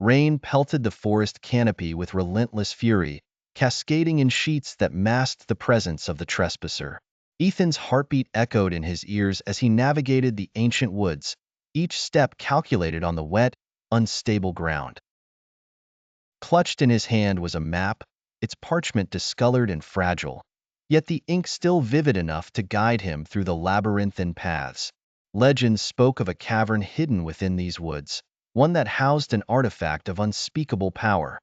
Rain pelted the forest canopy with relentless fury, cascading in sheets that masked the presence of the trespasser. Ethan's heartbeat echoed in his ears as he navigated the ancient woods, each step calculated on the wet, unstable ground. Clutched in his hand was a map, its parchment discolored and fragile, yet the ink still vivid enough to guide him through the labyrinthine paths. Legends spoke of a cavern hidden within these woods, one that housed an artifact of unspeakable power.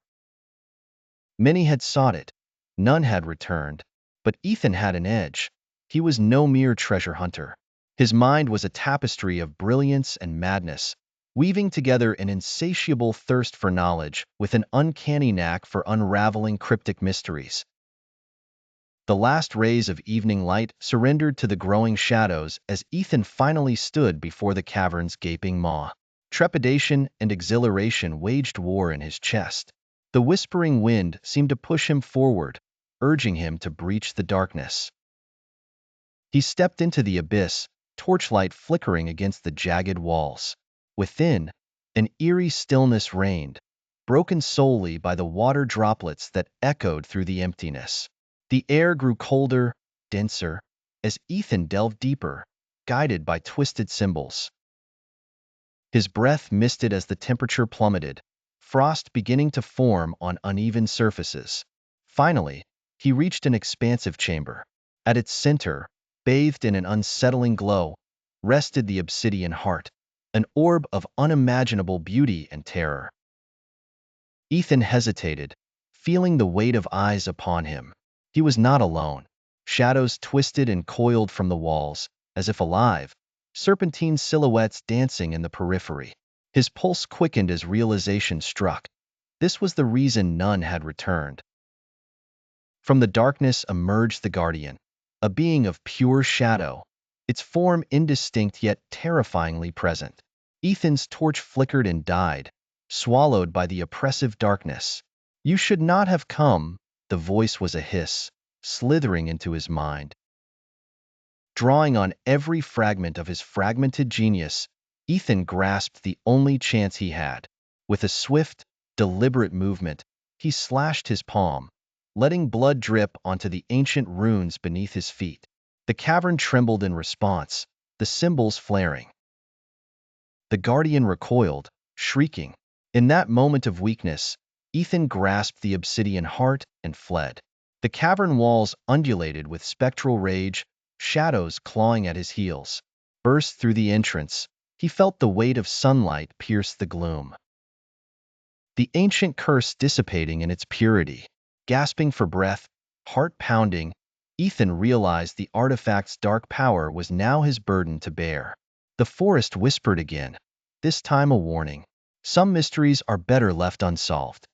Many had sought it, none had returned, but Ethan had an edge. He was no mere treasure hunter. His mind was a tapestry of brilliance and madness, weaving together an insatiable thirst for knowledge with an uncanny knack for unraveling cryptic mysteries. The last rays of evening light surrendered to the growing shadows as Ethan finally stood before the cavern's gaping maw. Trepidation and exhilaration waged war in his chest. The whispering wind seemed to push him forward, urging him to breach the darkness. He stepped into the abyss, torchlight flickering against the jagged walls. Within, an eerie stillness reigned, broken solely by the water droplets that echoed through the emptiness. The air grew colder, denser, as Ethan delved deeper, guided by twisted symbols. His breath misted as the temperature plummeted, frost beginning to form on uneven surfaces. Finally, he reached an expansive chamber. At its center, bathed in an unsettling glow, rested the Obsidian Heart, an orb of unimaginable beauty and terror. Ethan hesitated, feeling the weight of eyes upon him. He was not alone. Shadows twisted and coiled from the walls, as if alive, serpentine silhouettes dancing in the periphery. His pulse quickened as realization struck. This was the reason none had returned. From the darkness emerged the Guardian, a being of pure shadow, its form indistinct yet terrifyingly present. Ethan's torch flickered and died, swallowed by the oppressive darkness. "You should not have come," the voice was a hiss, slithering into his mind. Drawing on every fragment of his fragmented genius, Ethan grasped the only chance he had. With a swift, deliberate movement, he slashed his palm, letting blood drip onto the ancient runes beneath his feet. The cavern trembled in response, the symbols flaring. The Guardian recoiled, shrieking. In that moment of weakness, Ethan grasped the Obsidian Heart and fled. The cavern walls undulated with spectral rage, shadows clawing at his heels. Burst through the entrance, he felt the weight of sunlight pierce the gloom. The ancient curse dissipating in its purity. Gasping for breath, heart pounding, Ethan realized the artifact's dark power was now his burden to bear. The forest whispered again, this time a warning. Some mysteries are better left unsolved.